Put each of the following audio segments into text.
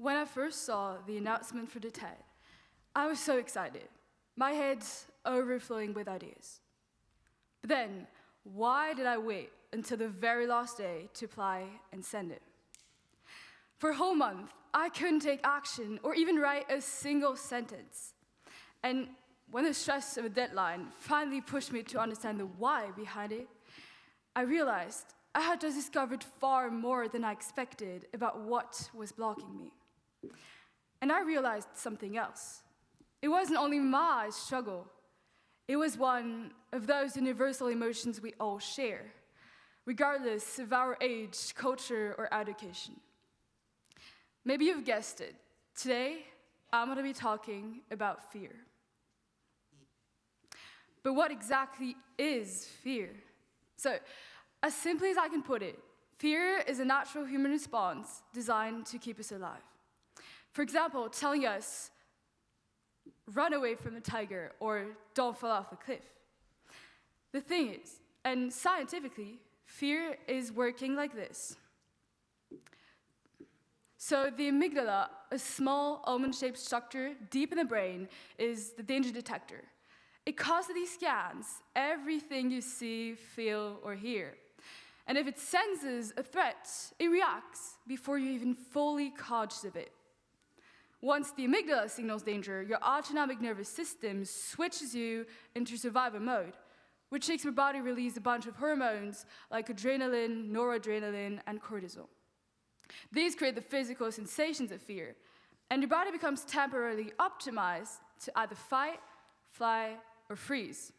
When I first saw the announcement for the TED, I was so excited. My head's overflowing with ideas. But then, why did I wait until the very last day to apply and send it? For a whole month, I couldn't take action or even write a single sentence. And when the stress of a deadline finally pushed me to understand the why behind it, I realized I had just discovered far more than I expected about what was blocking me. And I realized something else. It wasn't only my struggle. It was one of those universal emotions we all share, regardless of our age, culture, or education. Maybe you've guessed it. Today, I'm going to be talking about fear. But what exactly is fear? So, as simply as I can put it, fear is a natural human response designed to keep us alive. For example, telling us, run away from the tiger, or don't fall off the cliff. The thing is, and scientifically, fear is working like this. So the amygdala, a small almond-shaped structure deep in the brain, is the danger detector. It constantly scans everything you see, feel, or hear. And if it senses a threat, it reacts before you're even fully conscious of it. Once the amygdala signals danger, your autonomic nervous system switches you into survival mode, which makes your body release a bunch of hormones like adrenaline, noradrenaline, and cortisol. These create the physical sensations of fear, and your body becomes temporarily optimized to either fight, fly, or freeze.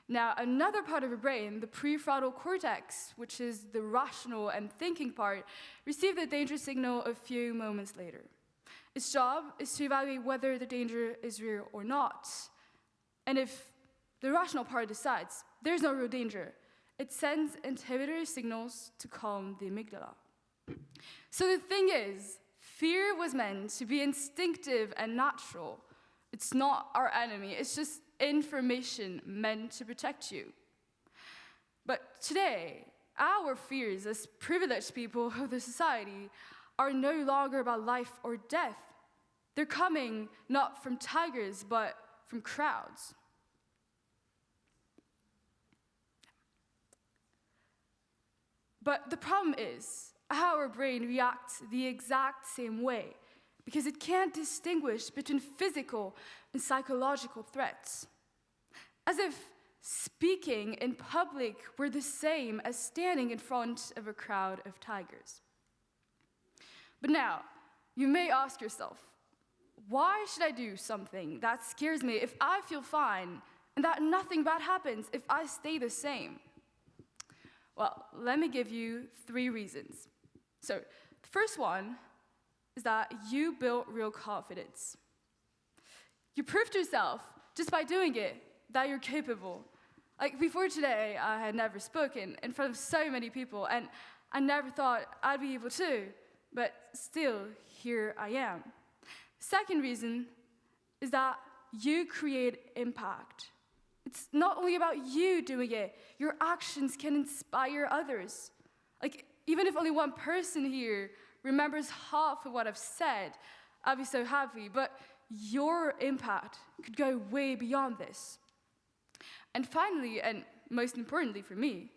Now, another part of your brain, the prefrontal cortex, which is the rational and thinking part, receives the danger signal a few moments later. Its job is to evaluate whether the danger is real or not. And if the rational part decides there's no real danger, it sends inhibitory signals to calm the amygdala. So the thing is, fear was meant to be instinctive and natural. It's not our enemy, it's just information meant to protect you. But today, our fears as privileged people of the society are no longer about life or death. They're coming not from tigers, but from crowds. But the problem is, our brain reacts the exact same way because it can't distinguish between physical and psychological threats. As if speaking in public were the same as standing in front of a crowd of tigers. But now, you may ask yourself, why should I do something that scares me if I feel fine and that nothing bad happens if I stay the same? Well, let me give you 3 reasons. So, the first one is that you built real confidence. You proved to yourself, just by doing it, that you're capable. Like before today, I had never spoken in front of so many people, and I never thought I'd be able to, but still, here I am. Second reason is that you create impact. It's not only about you doing it, your actions can inspire others. Like, even if only one person here remembers half of what I've said, I'll be so happy, but your impact could go way beyond this. And finally, and most importantly for me,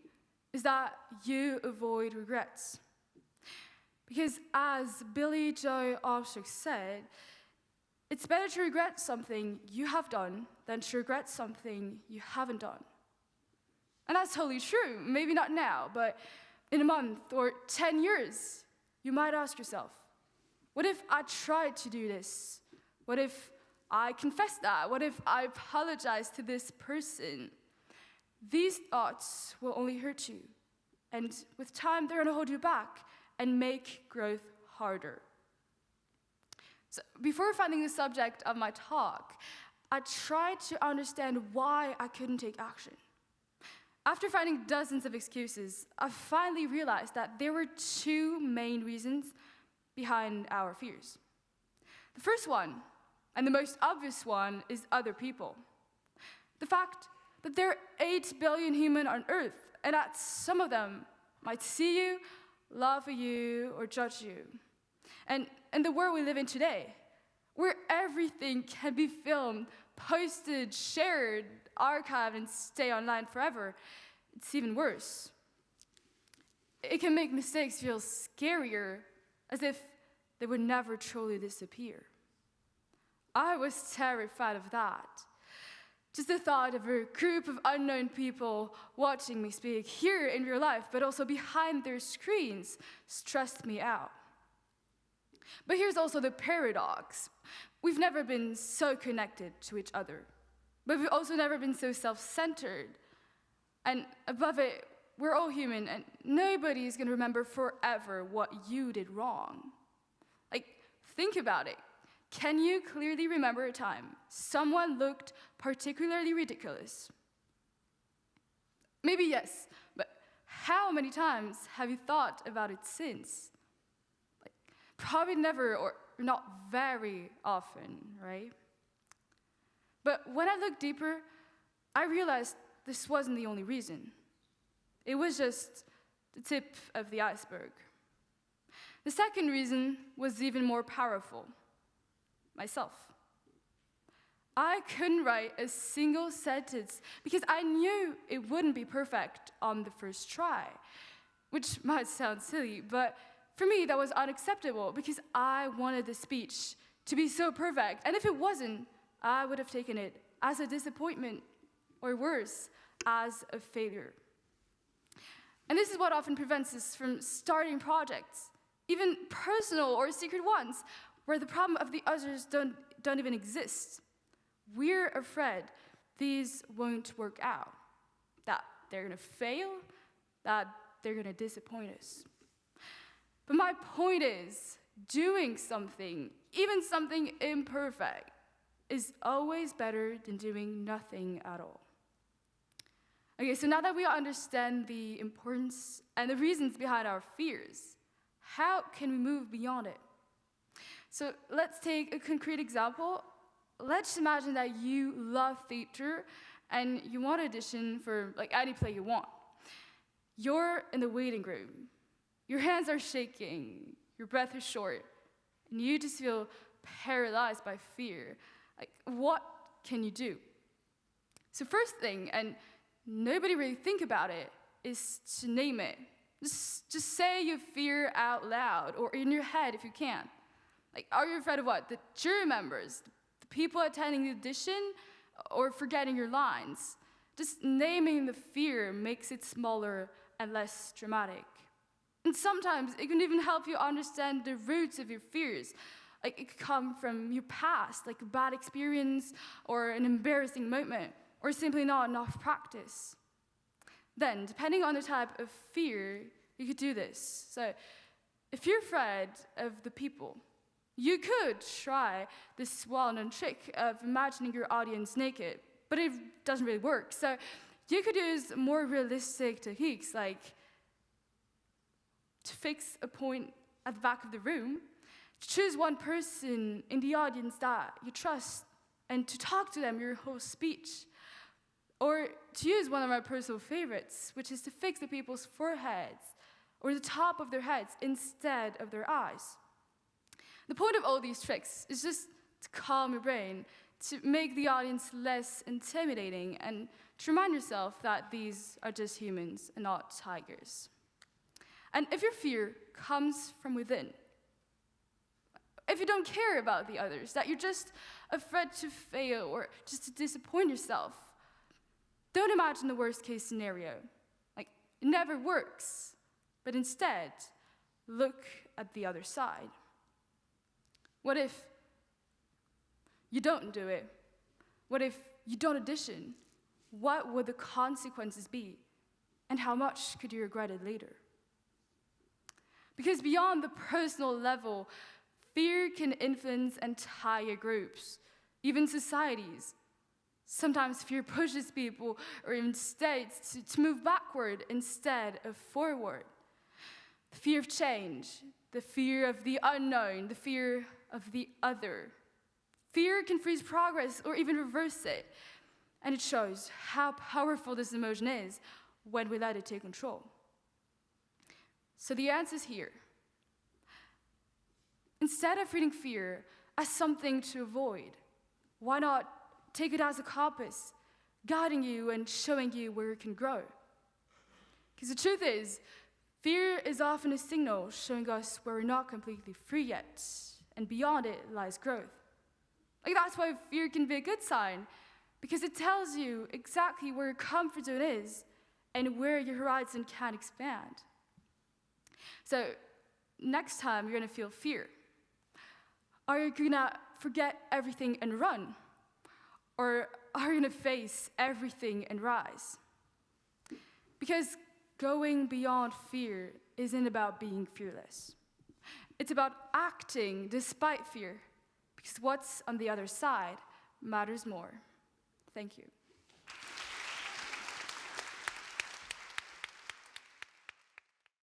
is that you avoid regrets. Because as Billy Joe Armstrong said, it's better to regret something you have done than to regret something you haven't done. And that's totally true, maybe not now, but in a month or 10 years, you might ask yourself, what if I tried to do this? What if I confessed that? What if I apologized to this person? These thoughts will only hurt you. And with time, they're going to hold you back and make growth harder. So before finding the subject of my talk, I tried to understand why I couldn't take action. After finding dozens of excuses, I finally realized that there were 2 main reasons behind our fears. The first one, and the most obvious one, is other people. The fact that there are 8 billion humans on Earth, and that some of them might see you, laugh at you, or judge you. And in the world we live in today, where everything can be filmed, posted, shared, archived, and stay online forever, it's even worse. It can make mistakes feel scarier, as if they would never truly disappear. I was terrified of that. Just the thought of a group of unknown people watching me speak here in real life, but also behind their screens, stressed me out. But here's also the paradox. We've never been so connected to each other, but we've also never been so self-centered. And above it, we're all human, and nobody's going to remember forever what you did wrong. Like, think about it. Can you clearly remember a time someone looked particularly ridiculous? Maybe yes, but how many times have you thought about it since? Like, probably never, or not very often, right? But when I looked deeper, I realized this wasn't the only reason. It was just the tip of the iceberg. The second reason was even more powerful. Myself. I couldn't write a single sentence because I knew it wouldn't be perfect on the first try, which might sound silly, but for me that was unacceptable because I wanted the speech to be so perfect, and if it wasn't, I would have taken it as a disappointment, or worse, as a failure. And this is what often prevents us from starting projects, even personal or secret ones, where the problem of the others don't even exist. We're afraid these won't work out, that they're gonna fail, that they're gonna disappoint us. But my point is, doing something, even something imperfect, is always better than doing nothing at all. Okay, so now that we understand the importance and the reasons behind our fears, how can we move beyond it? So let's take a concrete example. Let's imagine that you love theater and you want to audition for any play you want. You're in the waiting room. Your hands are shaking, your breath is short, and you just feel paralyzed by fear. What can you do? So first thing, and nobody really think about it, is to name it. Just say your fear out loud, or in your head if you can. Are you afraid of what? The jury members, the people attending the audition, or forgetting your lines? Just naming the fear makes it smaller and less dramatic. And sometimes it can even help you understand the roots of your fears. It could come from your past, like a bad experience, or an embarrassing moment, or simply not enough practice. Then, depending on the type of fear, you could do this. So, if you're afraid of the people, you could try this well-known trick of imagining your audience naked, but it doesn't really work. So you could use more realistic techniques, like to fix a point at the back of the room, to choose one person in the audience that you trust, and to talk to them your whole speech. Or to use one of my personal favorites, which is to fix the people's foreheads, or the top of their heads instead of their eyes. The point of all these tricks is just to calm your brain, to make the audience less intimidating, and to remind yourself that these are just humans and not tigers. And if your fear comes from within, if you don't care about the others, that you're just afraid to fail or just to disappoint yourself, don't imagine the worst case scenario. It never works, but instead, look at the other side. What if you don't do it? What if you don't audition? What would the consequences be? And how much could you regret it later? Because beyond the personal level, fear can influence entire groups, even societies. Sometimes fear pushes people or even states to move backward instead of forward. The fear of change, the fear of the unknown, the fear of the other. Fear can freeze progress or even reverse it. And it shows how powerful this emotion is when we let it take control. So the answer is here. Instead of treating fear as something to avoid, why not take it as a compass, guiding you and showing you where you can grow? Because the truth is, fear is often a signal showing us where we're not completely free yet, and beyond it lies growth. That's why fear can be a good sign, because it tells you exactly where your comfort zone is and where your horizon can expand. So, next time you're gonna feel fear, are you gonna forget everything and run? Or are you gonna face everything and rise? Because going beyond fear isn't about being fearless. It's about acting despite fear, because what's on the other side matters more. Thank you.